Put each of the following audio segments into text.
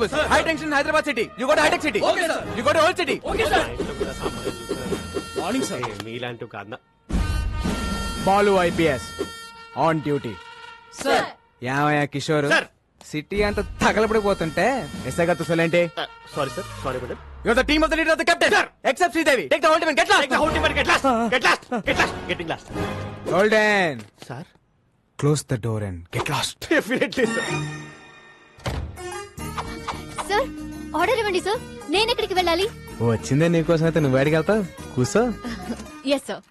tables. High tension in Hyderabad city. You go to high tech city. Okay, sir. You go to old city. Okay sir morning sir మీలాంటి ఒక అన్న Balu IPS on duty. Sir యావయ్యా Kishore sir city అంతా తగలబడిపోతుంటే SI గారు చూసలేంటి sorry sir sorry madam You're the team of the leader of the captain. Sir. Except Sridevi. Take the whole team and get lost. Take the whole team and get last. Get last. Get last. Getting last. Golden. Sir. Close the door and get lost. Definitely, sir. Sir order ఇవ్వండి sir. నేను ఎక్కడికి వెళ్ళాలి? వచ్చిందే నీకోసం అయితే నువ్వు బయటికి వెళ్తావు. కూసో. Yes sir.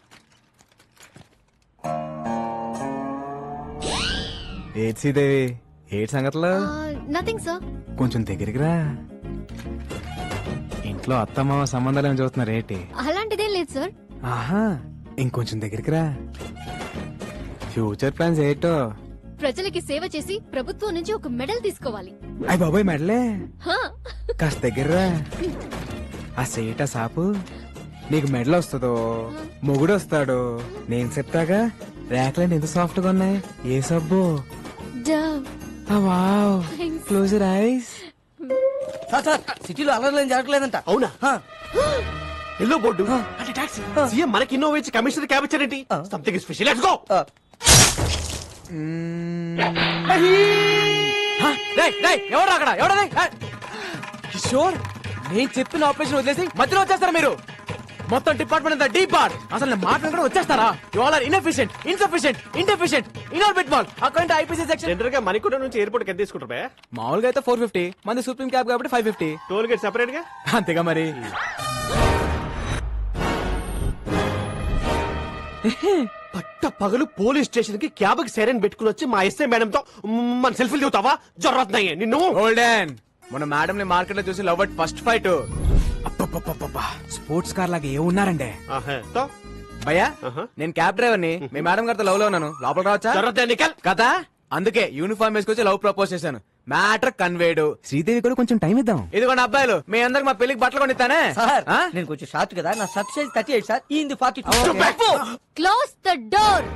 ఏడ్ శ్రీదేవి ఏడ్ సంగతులు నథింగ్ సార్. కొంచెం దగ్గరికి రా. ఇంట్లో అత్తమామ సంబంధాలు ఏమి చూస్తున్నారు ఏంటి? అలాంటిదేం లేదు సార్. ఆహా ఇంకొంచెం దగ్గరికి రా. ఫ్యూచర్ ప్లాన్స్ ఏంటో? ప్రజలకి సేవ చేసి ప్రభుత్వం నుంచి ఒక మెడల్ తీసుకోవాలి. అయ్య బాబాయ్ మెడలే. హా. కాస్త దగ్గర రా. ఆ సేట సాపు నీకు మెడల్ వస్తుందో మొగుడు వస్తాడు నేను చెప్తాగా. ర్యాక్లైన్ ఎంత సాఫ్ట్ గా ఉన్నాయి. ఏ సబ్బు? Dove. Wow Thanks. Close your eyes. Sir sir సిటీలో అల్లర్లేం జరగలేదంట. అవునా? ఎల్లో బోర్డు అంటే టాక్సీ. సీఎం మనకి ఇన్నోవా ఇచ్చి కమిషనర్ క్యాబ్ ఇచ్చారేంటి? Something special. Let's go. ఎవరు అక్కడ? ఎవడది? కిషోర్ నేను చెప్పిన ఆపరేషన్ వదిలేసి మధ్యలో వచ్చేస్తారా మీరు? మొత్తం డిపార్ట్మెంట్ అంతా డీప్ బార్. అసలు నేను మాట్లాడుకుంటే వచ్చేస్తారా? You all are inefficient, insufficient, indeficient, Inorbit mall. Account IPC section. General గా మణికొండ నుంచి ఎయిర్పోర్ట్ కి ఎంత తీసుకుంటారు బే? మామూలుగా అయితే 450, మంది సుప్రీం క్యాబ్ కాబట్టి 550. టోల్ గేట్ సెపరేట్ గా అంతేగా మరి. పట్ట పగలు పోలీస్ స్టేషన్ కి క్యాబ్ కి సైరన్ పెట్టుకుని వచ్చి మా ఎస్ఐ మేడం తో మన సెల్ఫీలు దిగుతావా? జరుగుతున్నాయి నిన్ను. గోల్డెన్ మన మేడం ని మార్కెట్ లో చూసి love at first fight. Sports car లాగా ఏ ఉన్నారండి భయ్యా. నేను క్యాబ్ డ్రైవర్ ని. మీ మేడం గారితో లవ్ లో ఉన్నాను. లోపల రావచ్చా? కదా అందుకే యూనిఫామ్ వేసుకొచ్చి లవ్ ప్రపోజ్ చేశాను. Matter conveyed. శ్రీదేవి కూడా కొంచెం టైం ఇద్దాం. ఇదిగోండి అబ్బాయిలు మీ అందరికి మా పెళ్లికి బట్టలు కొనిస్తానే. సార్ నేను కొంచెం షార్ట్ కదా. నా షర్ట్ సైజ్ 38 సార్. ఈ 42. Close the door.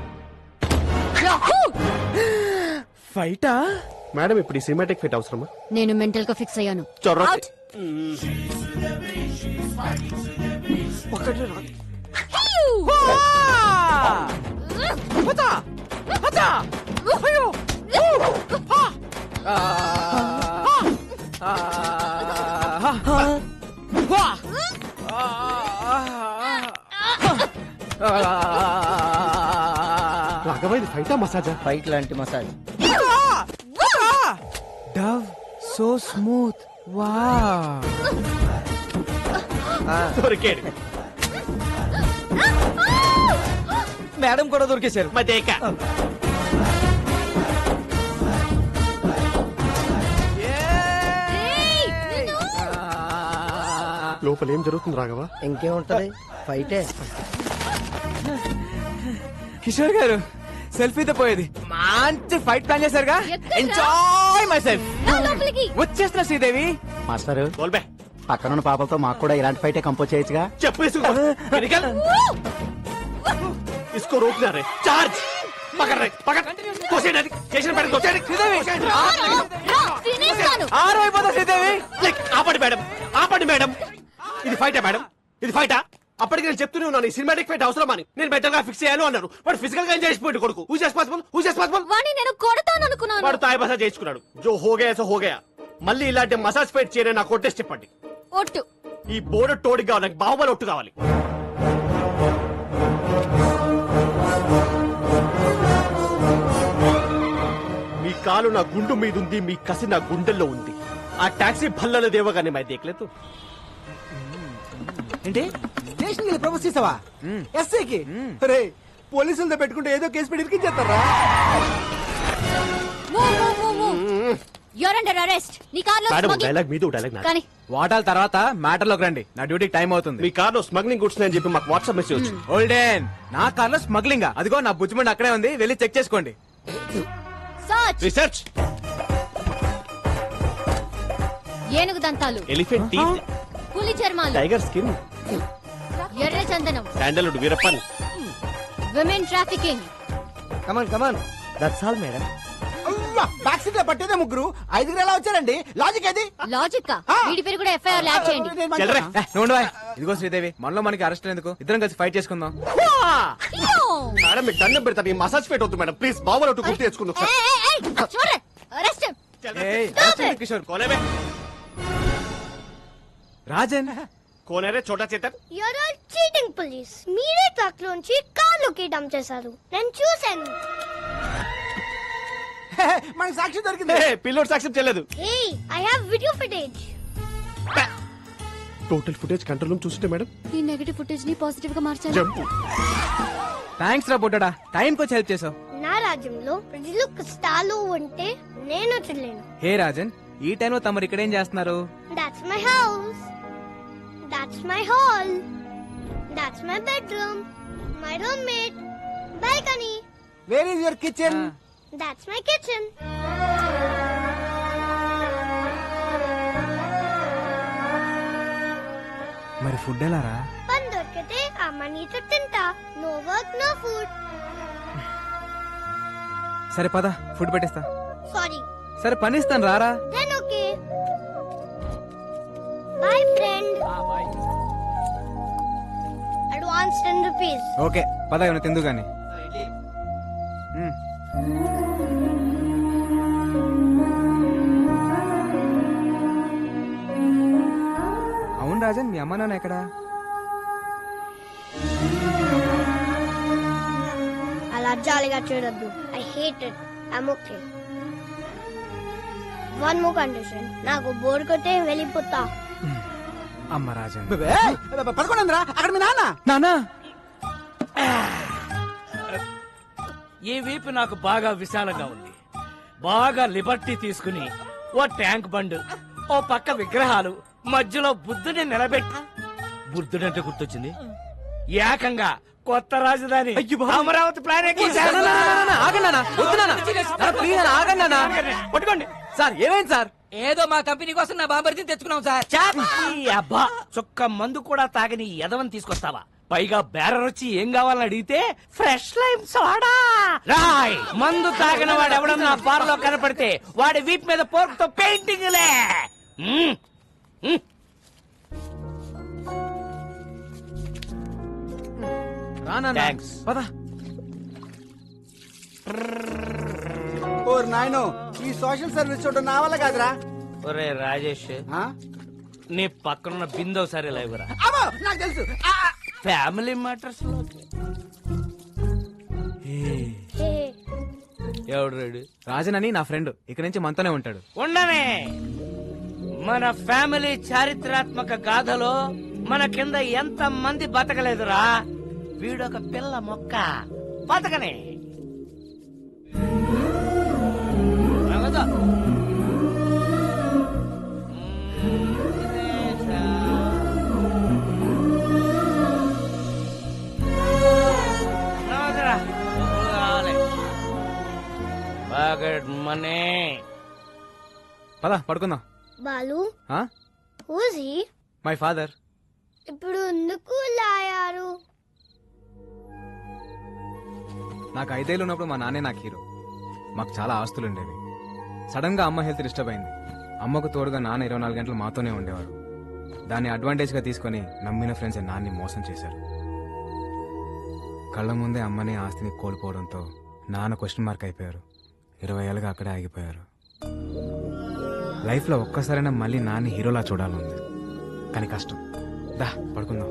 ఫైటా? మేడం ఇప్పుడు ఈ సినిమాటిక్ ఫిట్ అవసరమా? నేను మెంటల్ గా ఫిక్స్ అయ్యాను. చొర్రొద్దు. రాఘవైది ఫైటా మసాజా? ఫైట్ లాంటి massage. Dove so smooth. Wow దొరికాడు. మేడం కూడా దొరికేశారు. మదేక లోపల ఏం జరుగుతుంది రాఘవ? ఇంకేముంటది ఫైటే. కిషోర్ గారు సెల్ఫీతో పోయేది మంచి ఫైట్ ప్లాన్ చేశారుగా. ఎక్కడ్రా? Enjoy myself. లోపలికి వచ్చేస్తున్నా శ్రీదేవి. మాస్టర్ బోల్బే పక్కనున్న పాపలతో మాకు కూడా ఇలాంటి ఫైటే కంపోజ్ చేయొచ్చుగా. చెప్పు इसको रोकना रे. चार्ज पकड़ रे पकड़. कोसेड स्टेशन पर कोसेड. ఆరైపోతా శ్రీదేవి. లైక్ ఆపండి మేడం, ఆపండి మేడం. ఇది ఫైటా మేడం? ఇది ఫైటా? అప్పటికి నేను చెప్తూనే ఉన్నాను ఈ సినిమాటిక్ ఫైట్ అవసరం అని. నేను బెటర్ గా ఫిక్స్ చేయాలి అన్నారు. వాడు ఫిజికల్ గా ఎంజాయ్ చేసిపోయాడు కొడుకు. Who is responsible? వాణ్ణి నేను కొడతాను అనుకున్నాను. వాడు తాయి మసాజ్ చేయించుకున్నాడు. జో హోగయా సో హోగయా. మళ్ళీ ఇలాంటి మసాజ్ ఫైట్ చేయని నాకు కొట్టేసి చెప్పండి. ఒట్టు. ఈ బోర్డు టోడికి కావాలి. నాకు బాహుబలి ఒట్టు కావాలి. మీ కాలు నా గుండు మీద ఉంది. మీ కసి నా గుండెల్లో ఉంది. ఆ టాక్సీ భల్లలో దేవగానే మై దేకలేదు. ఏంటి స్టేషన్ కి ప్రపోజ్ చేసావా? ఎస్ఐకి రే పోలీసులతో పెట్టుకుంటే ఏదో కేసు పెట్టి ఇరికించేస్తారా? You're under arrest. నీ కార్లో డైలాగ్ మీద డైలాగ్ కానీ వాటాల తర్వాత మ్యాటర్ లోకి రండి. నా డ్యూటీకి టైం అవుతుంది. మీ కార్లో స్మగ్లింగ్ గుడ్స్ అని చెప్పి మాకు వాట్సాప్ మెసేజ్ వచ్చింది. గోల్డెన్ నా కార్లో స్మగ్లింగ్. అదిగో నా బుజ్జిమండి అక్కడే ఉంది. వెళ్ళి చెక్ చేసుకోండి. రీసెర్చ్. ఏనుగు దంతాలు, ఎలిఫెంట్ టీత్, పులి చర్మాలు, టైగర్ స్కిన్, ఎర్ర చందనం, sandalwood Veerappan, women trafficking. Come on come on that's all madam. Back seat week లో పట్టేదే ముగ్గురు, 5 ఎలా వచ్చారండి? లాజిక్ ఏది? లాజిక్ ఆ. వీడి పేరు కూడా ఎఫ్ఐఆర్ యాడ్ చేయండి. నేను మంచిదా? నువ్వు ఉండవా? ఇదిగో శ్రీదేవి, మనలో మనకి అరెస్ట్ ఎందుకు? ఇద్దరం కలిసి ఫైట్ చేసుకుందాం. మేడం మీకు దండం పెడతాను, ఈ మసాజ్ ఫేట్ వద్దు మేడం ప్లీజ్. బాబు గుర్తు తెచ్చుకుందాం సార్. ఏయ్, arrest ఏంటి కిషోర్? కోనేమే రాజన్, కోనేరే చోటా Chetan. You're all cheating police. మీరే ట్రక్ లోంచి కార్లోకి డంప్ చేశారు. నేను చూశాను. మనకి సాక్షి దొరికింది. పిల్లోడు సాక్ష్యం చేయలేదు. Hey, I have video footage. Total footage control room చూస్తుంటే మేడం ఈ నెగటివ్ ఫుటేజ్ ని పాజిటివ్ గా మార్చాలి. జంప్. థ్యాంక్స్ రా బుడ్డడా, టైంకి వచ్చి హెల్ప్ చేసావు. నా రాజ్యంలో ప్రజలు కష్టాలు ఉంటే నేను చూడలేను. హే రాజన్, ఈ టైంలో తమరు ఇక్కడేం చేస్తున్నారు? That's my house. That's my hall. That's my bedroom. My roommate. Balcony. Where is your kitchen? That's my kitchen. మరి ఫుడ్ ఎలా రా? పని దొరికితే అమ్మ నీతో తింటా. No work, no food. సరే పద, ఫుడ్ పెట్టిస్తా. Sorry. సరే పని ఇస్తాను, రారా. Then okay. Bye, friend. Advance 10 rupees. Okay పద, ఏమైనా తిందు గాని. అవును రాజన్, మీ అమ్మ నాన్న ఎక్కడా? అలా జాలిగా చూడొద్దు. I hate it. I'm okay. One more condition. నాకు బోర్ కొట్టే వెళ్ళిపోతా. అమ్మ రాజన్. పదకొండు అక్కడ మీ నాన్న. నానా, ఈ వీపు నాకు బాగా విశాలంగా ఉంది. బాగా లిబర్టీ తీసుకుని ఓ ట్యాంక్ బండ్, ఓ పక్క విగ్రహాలు, మధ్యలో బుద్ధుని నిలబెట్టి, బుద్ధుడంటే గుర్తొచ్చింది, ఏకంగా కొత్త రాజధాని అమరావతి ప్లాన్ పట్టుకోండి. సార్ ఏమైంది సార్? ఏదో మా కంపెనీ కోసం నా బాబర్తిని తెచ్చుకున్నాం సార్. ఈ అబ్బా చొక్క మందు కూడా తాగని ఎదవని తీసుకొస్తావా? పైగా బేరర్ వచ్చి ఏం కావాలని అడిగితే ఫ్రెష్ లైమ్ సోడా. రాయ్, మందు తాగిన వాడు ఎవడన్నా బార్ లో కనపడితే వాడి వీప్ మీద పోర్క్ తో పెయింటింగ్ లే. రానా, Thanks. పద. ఓర్ నాయనో, ఈ సోషల్ సర్వీస్ చూడడం నా వల్ల కాదురా. ఒరే రాజేష్, ఆ? నీ పక్కనున్న బిందో సరే లేవురా. అమ్మో, నాకు తెలుసు. Family matters Hey. ఎవడు రెడీ? రాజన్ అని నా ఫ్రెండ్, ఇక్కడి నుంచి మనతోనే ఉంటాడు. ఉండనే. మన ఫ్యామిలీ చారిత్రాత్మక గాథలో మన కింద ఎంత మంది బతకలేదురా. వీడొక పిల్ల మొక్క బతకనే. నగదు. నగదురా. కావాలి. Pocket money. పద పడుకుందాం. Balu, who's he? My father. ఇప్పుడు ఎందుకు లాయారు? నాకు 5 ఏళ్ళు ఉన్నప్పుడు మా నాన్నే నాకు హీరో. మాకు చాలా ఆస్తులు ఉండేవి. సడన్ గా అమ్మ హెల్త్ డిస్టర్బ్ అయింది. అమ్మకు తోడుగా నాన్న 24 గంటలు మాతోనే ఉండేవాడు. దాన్ని అడ్వాంటేజ్ గా తీసుకుని నమ్మిన ఫ్రెండ్స్ నాన్ని మోసం చేశారు. కళ్ళ ముందే అమ్మని ఆస్తిని కోల్పోవడంతో నాన్న క్వశ్చన్ మార్క్ అయిపోయారు. 20 ఏళ్ళుగా అక్కడే ఆగిపోయారు. లైఫ్ లో ఒక్కసారైనా మళ్ళీ నాన్ని హీరోలా చూడాలంది, కానీ కష్టం. దా పడుకుందాం.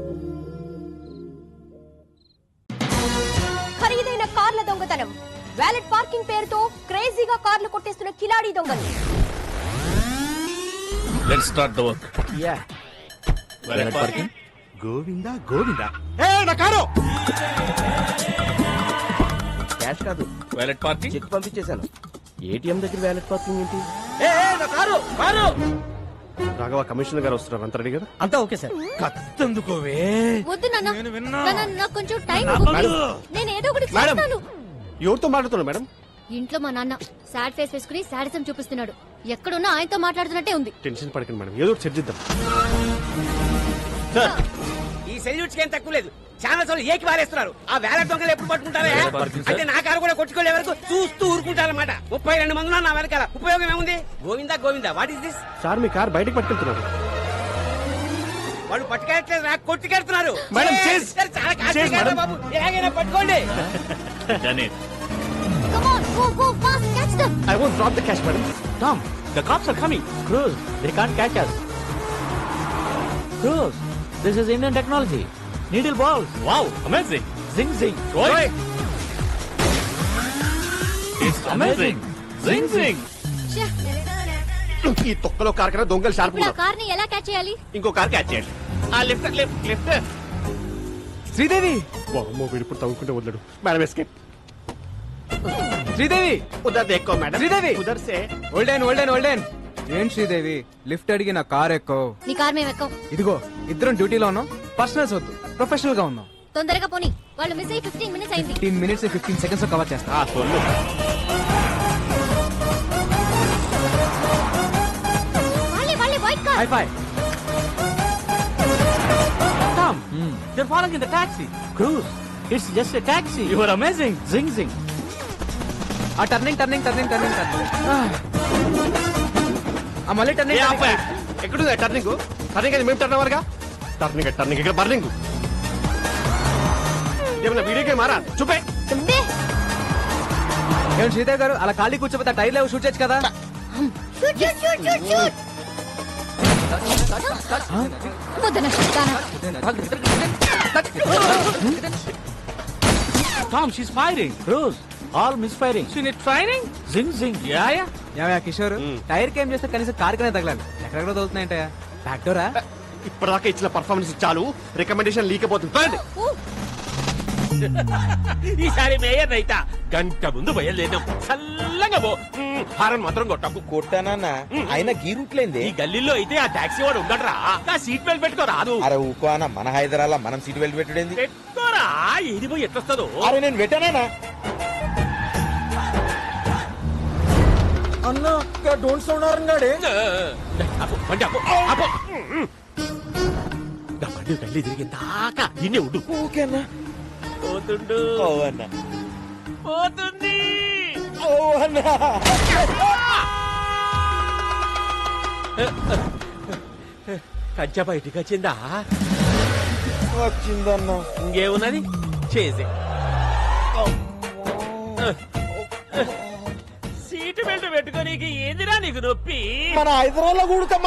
ఖరీదైన కార్ల దొంగతనం, వ్యాలెట్ పార్కింగ్ పేరుతో క్రేజీగా కార్లు కొట్టేస్తున్న కిలాడీ దొంగలు. Let's start the work. Yeah. Valet parking. Govinda Govinda. ఏ నా కారు. క్యాష్ కాదు, వాలెట్ పార్కింగ్. చెక్ పంపించేశాను. ఏటీఎం దగ్గర వ్యాలెట్ పార్కింగ్ ఏంటి? నా కారు కారు. రాఘవ, కమిషనర్ గారు వస్తున్నారు, అంత రెడీ కదా? అంతా ఓకే సార్. కత్తందుకోవే. వద్దు నాన్న, నాన్న, నాకు కొంచెం టైం నేను ఏదో ఒకటి మేడం. చేస్తాను. ఎవరితో మాట్లాడుతున్నారు మేడం? ఇంట్లో మా నాన్న సాడ్ ఫేస్ వేసుకుని సాడిజం చూపిస్తున్నాడు. ఎక్కడున్నా ఆయనతో మాట్లాడుతున్నట్టే ఉంది. టెన్షన్ పడకండి మేడం, ఏదో ఒకటి చర్చిద్దాం. ఈ సెల్యూట్స్ ఏం తక్కువ లేదు ఛానల్స్ వాళ్ళు ఏకి వారేస్తున్నారు ఆ వేల దొంగలు ఎప్పుడు పట్టుకుంటారా అంటే నా కారు కూడా కొట్టుకోలే వరకు చూస్తూ ఊరుకుంటారన్నమాట 32 మంది నా వెనకాల ఉపయోగం ఏముంది Govinda Govinda what is this sir me car బయటకు పట్టుకెళ్తున్నారు. వాళ్ళు పట్టుకెళ్ళట్లేదు నాకు కొట్టుకెళ్తున్నారు మేడం, చేస్. చాలా కాస్ట్లీ చేస్, కారు మేడం. బాబు ఎలాగైనా పట్టుకోండి Done it. Come on, go fast, catch them. I won't drop the cash, madam. Tom, The cops are coming. Cruz, they can't catch us. Cruz, this is Indian technology. Needle balls. Wow, amazing. Zing zing. Right. It's amazing. Zing zing. ఛే, ఈ తొక్కలో car కన్నా దొంగలు sharp ఇప్పుడు ఆ car ని ఎలా catch చేయాలి? ఇంకో కార్ క్యాచ్ చేయండి. ఆ లిఫ్ట్ లిఫ్ట్ లిఫ్ట్. శ్రీదేవి వామ్మో వీడు ఇప్పుడు తవ్వుకుంటే వదలడు. Madam escape. శ్రీదేవి ఉదర్ దేక్కో మేడం. శ్రీదేవి. ఉదర్ సే. ఓల్డెన్ ఏం శ్రీదేవి లిఫ్ట్ అడిగి నా కార్ ఎక్కో. నీ కార్ మేము ఎక్కం. ఇదిగో ఇద్దరం డ్యూటీలో ఉన్నాం, పర్సనల్స్ వద్దు, ప్రొఫెషనల్ గా ఉన్నాం. తొందరగా పోనీ, వాళ్ళు మిస్ అయ్యి 15 మినిట్స్ అయింది. 15 minutes 15 seconds లో కవర్ చేస్తా. ఆ సొల్లు. వాళ్ళే white car. High phi. Tom, they're falling in the taxi. Cruz, it's just a taxi. You are amazing. Zing zing. ఆ టర్నింగ్ మళ్ళీ ఏ టర్నింగ్. ఆపాయ్. ఎక్కడుంది టర్నింగ్? టర్నింగ్ అది మేము టర్న్ అవర్గా. టర్నింగ్ ఇక్కడ బర్నింగ్. ఏమన్నా వీడియో గేమ్ మారా చూపే. దే. ఏం శ్రీదేవి గారు అలా ఖాళీ కూర్చోపోతే టైర్ లేవు షూట్ చేయొచ్చు కదా. Shoot. వద్దన శక్తానా. Tom, she's firing. Cruz, all misfiring. You need training? Zing zing. Yeah. ఏమయ్యా కిషోర్, టైర్ కేం చేస్తే కనీసం కార్ కనే తగలాలి. ఎక్కడ తగులుతున్నాయంటయా? Back Dora? ఇప్పటిదాకా ఇచ్చిన పర్ఫార్మెన్స్ చాలు. రికమెండేషన్ లీక్ అయిపోతుంది. ఈసారి మేయర్ రైతా గంట ముందు బయలుదేరినాం చల్లగా పో హారన్ మాత్రం కొట్టకు కొట్టానన్న ఆయన గీ రూట్లేంది ఈ గల్లీలో అయితే ఆ టాక్సీ వాడు ఉండడరా ఆ సీట్ బెల్ట్ పెట్టుకో రాదు అరే ఊకో అన్న మన హైదరాబాద్ మనం సీట్ బెల్ట్ పెట్టుడేంది పెట్టుకోరా ఇది పోయి ఎట్లొస్తుందో అరే నేను పెట్టానా అన్న డోంట్ సౌండ్ ఆరంగాడే బండి అప్పు అప్పు బండి గల్లీ తిరిగి దాకా ఇన్నే ఉండు ఓకే అన్న పోతుండు ఓ అన్న పోతుంది ఓ అన్న కంచె బయటికి వచ్చిందా వచ్చిందన్న ఇంకేమున్నది చేసే సీటు బెల్ట్ పెట్టుకోనీకి ఏందిరా నీకు నొప్పి మన హైదరాబాద్ కూడా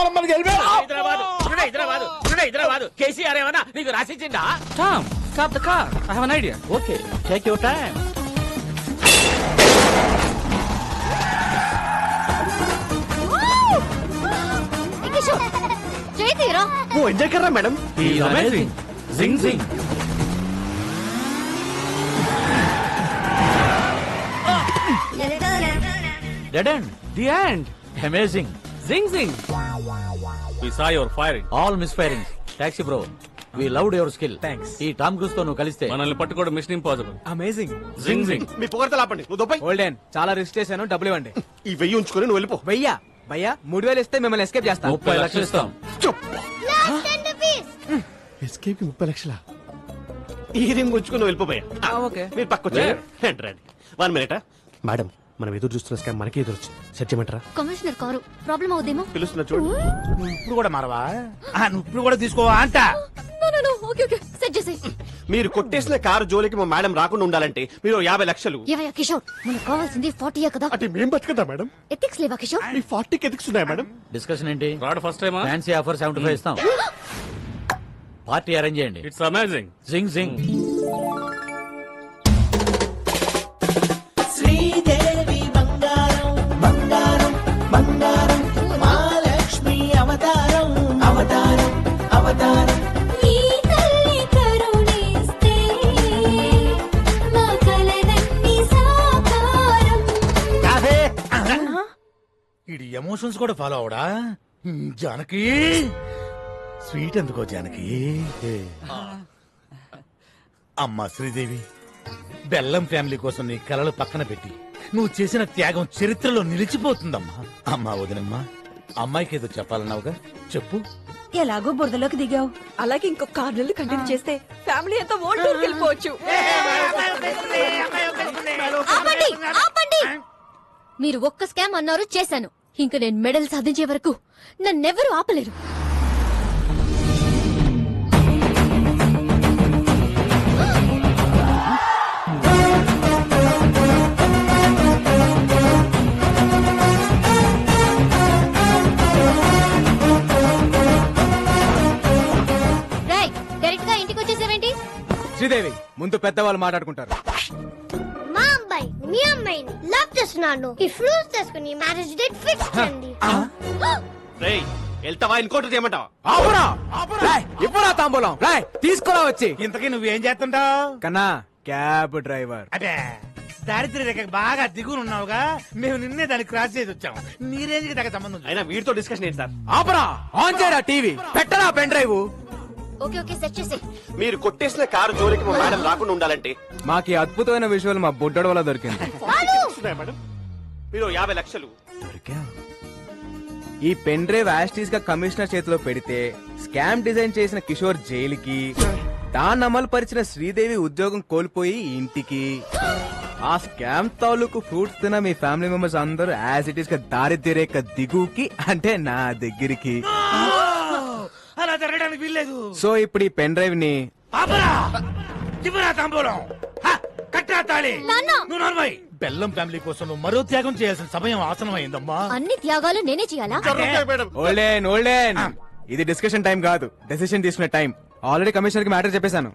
మనం హైదరాబాద్ కేసీఆర్ ఏమన్నా నీకు రాసిచ్చిందా Tom, stop the car. I have an idea. Okay, take your time. Kishore చేయి తీరా. ఓ enjoy Karra madam. He's amazing. Zing zing. Dead end. The end. Amazing. Zing zing. We saw your firing. All misfiring. Taxi bro. We loved your skill. Thanks. ఈ Tom cruise తో నువ్వు కలిస్తే మనల్ని పట్టుకోవడం machine impossible. Amazing. జింగ్ జింగ్. మీ పొగడతలు ఆపండి. నువ్వు దొబ్బై. ఓల్డెన్ చాలా రిస్క్ చేశాను, డబ్బులు ఇవ్వండి. ఈ 1000 ఉంచుకొని నువ్వు వెళ్ళిపో. భయ్యా 3000 ఇస్తే మిమ్మల్ని ఎస్కేప్ చేస్తాను. 30 లక్షలు ఇస్తాం. ఎస్కేప్ కి 30 లక్షలా? ఈ రింగ్ ఉంచుకొని నువ్వు వెళ్ళిపోయా. ఓకే. మీరు పక్క రండి. 1 మినిట్ మేడం, మనం ఎదురు చూస్తున్న స్కామ్ మనకే ఎదురు వచ్చింది. సెట్ చేయమంటారా? కమిషనర్ కారు ప్రాబ్లం అవుదేమో. పిలుస్తున్నా చూడు. ఇప్పుడు కూడా మారవా? నువ్వు ఇప్పుడు కూడా తీసుకోవా అంట. నో ఓకే సెట్ చేసేయ్. మీరు కొట్టేసిన కారు జోలికి మా మేడం రాకుండా ఉండాలంటే మీరు 50 లక్షలు. ఏవయ్యా కిషోర్, మనకు కావాల్సింది 40 కదా. అంటే మేం బతుకదా మేడం? ఎథిక్స్ లేవా కిషోర్? మీ 40కి ఎథిక్స్ ఉన్నాయా మేడం? డిస్కషన్ ఏంటి? రాడ్ ఫస్ట్ టైమా? ఫ్యాన్సీ ఆఫర్ 75 ఇస్తాం. పార్టీ అరేంజ్ చేయండి. It's amazing. జింగ్ జింగ్. శ్రీదేవి బంగారం బంగారం బంగారం మహాలక్ష్మి అవతారం అవతారం అవతారం ఈ తల్లి కరుణిస్తే మా కలలన్నీ సాకారం. ఇది ఎమోషన్స్ కూడా ఫాలో అవడా? జానకి స్వీట్ ఎందుకో జానకి. అమ్మా శ్రీదేవి, బెల్లం ఫ్యామిలీ కోసం నీ కలలు పక్కన పెట్టి నువ్వు చేసిన త్యాగం చరిత్రలో నిలిచిపోతుందమ్మా. అమ్మా వదినమ్మా, అమ్మాయికి ఏదో చెప్పాలన్నావుగా, చెప్పు. ఎలాగో బురదలోకి దిగావు అలాగే ఇంకొక 6 నెలలు కంటిన్యూ చేస్తే ఫ్యామిలీ అంతా ఓల్టూర్కి వెళ్ళిపోవచ్చు. ఆపండి ఆపండి మీరు ఒక్క స్కామ్ అన్నారు చేశాను. ఇంక నేను మెడల్ సాధించే వరకు నన్నెవరూ ఆపలేరు. రేయ్, డైరెక్ట్ గా ఇంటికి వచ్చేసావేంటి? శ్రీదేవి ముందు పెద్దవాళ్ళు మాట్లాడుకుంటారు. మా అబ్బాయి మీ అమ్మాయిని లవ్ చేస్తున్నాను. ఈ ఫ్రూట్స్ తీసుకుని మ్యారేజ్ డేట్ ఫిక్స్ చేయండి. రేయ్ వెళ్తావా ఇంకోటి చేయమంటావా? ఇప్పుడు తాంబూలం రాయ్ తీసుకురా వచ్చి. ఇంతకీ నువ్వేం చేస్తుంటావు? కన్నా క్యాబ్ డ్రైవర్. అదే దారిద్ర్య రేఖ బాగా దిగునున్నావుగా, మేము నిన్నే దాన్ని క్రాస్ చేసి వచ్చాము. నీ రేంజ్ కి దగ్గర సంబంధం లేదు. అయినా వీడితో డిస్కషన్ ఏంటి సార్? ఆపరా, ఆన్ చేయరా టీవీ, పెట్టరా pen drive. Okay okay set చేసే. మీరు కొట్టేసిన కారు జోలికి మా మేడం రాకుండా ఉండాలంటే మాకు ఈ అద్భుతమైన విజువల్ మా బుడ్డోడు వల్ల దొరికింది. మేడం మీరు 50 లక్షలు ఈ పెన్ డ్రైవ్ యాస్టీస్ గా కమిషనర్ చేతిలో పెడితే స్కామ్ డిజైన్ చేసిన కిషోర్ జైలుకి, దాన్ని అమలు పరిచిన శ్రీదేవి ఉద్యోగం కోల్పోయి ఇంటికి, ఆ స్కామ్ తాలూకు ఫ్రూట్స్ తిన మీ ఫ్యామిలీ మెంబర్స్ అందరూ యాజ్ ఇట్ ఈస్ గా దారిద్ర్య రేఖ దిగుకి అంటే నా దగ్గరికి. అలా జరగడానికి వీల్లేదు. సో ఇప్పుడు ఈ పెన్ డ్రైవ్ ని ఆపరా, చివరా తాంబూలం, కట్టా తాళి. నాన్న! నువ్వు నోర్మై. బెల్లం ఫ్యామిలీ కోసం నువ్వు మరో త్యాగం చేయాల్సిన సమయం ఆసనమైందమ్మా. అన్ని త్యాగాలు నేనే చేయాలా? ఓల్డెన్ ఓల్డెన్, ఇది డిస్కషన్ టైం కాదు, డెసిషన్ తీసుకునే టైం. ఆల్రెడీ కమిషనర్ కి మ్యాటర్ చెప్పేశాను.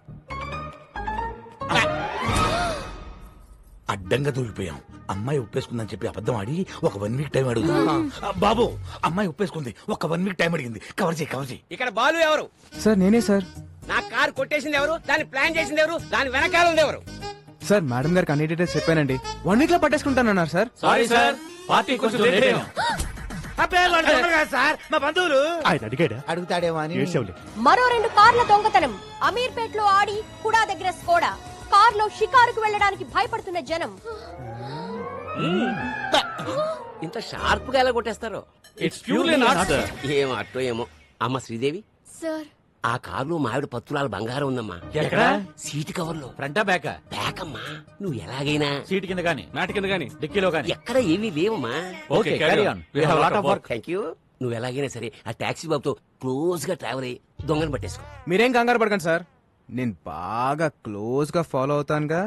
అడ్డంగా దూరిపోయాం. అమ్మాయి ఒప్పేసుకుందని చెప్పి అబద్ధం ఆడి ఒక 1 వీక్ టైం అడుగుతా. బాబు, అమ్మాయి ఒప్పేసుకుంది, ఒక 1 వీక్ టైం అడిగింది. కవర్ చేయి. ఇక్కడ బాలు ఎవరు? సార్ నేనే సార్. నా కార్ కొట్టేసింది ఎవరు? దాన్ని ప్లాన్ చేసింది ఎవరు? దాని వెనకాల ఉంది ఎవరు? సార్ మేడం గారికి అన్ని డీటెయిల్స్ చెప్పానండి. 1 వీక్ లో పట్టేసుకుంటానన్నారు సార్. సారీ సార్, పార్టీ కొంచెం లేట్ అయింది. సార్ మా బంధువులు. ఆయన అడిగాడా? అడుగుతాడేమో అని. మరో 2 కార్ల దొంగతనం. అమీర్పేట్ లో ఆడి కుడా దగ్గర స్కోడా. కార్లో షికారుకు వెళ్ళడానికి భయపడుతున్న జనం. ఇంత షార్ప్ గా ఎలా కొట్టేస్తారు? It's purely not sir. ఏమో అట్టో ఏమో. అమ్మ శ్రీదేవి, సార్ ఆ కారులో మావిడ 10 తులాల బంగారం ఉందమ్మా. ఎక్కడ? సీటు కవర్ లో. ఫ్రంటా బ్యాకా? బ్యాక్ అమ్మా. నువ్వు ఎలాగైనా సీట్ కింద గానీ, మ్యాట్ కింద గానీ, డిక్కీలో గానీ. ఎక్కడ ఏమీ లేవమ్మా. Okay, carry on. We have lot of work. Thank you. నువ్వు ఎలాగైనా సరే ఆ టాక్సీ బాబుతో క్లోజ్ గా ట్రావెల్ అయ్యి దొంగను పట్టేసుకో. మీరేం కంగారు పడకండి సార్, నేను బాగా క్లోజ్ గా ఫాలో అవుతానుగా.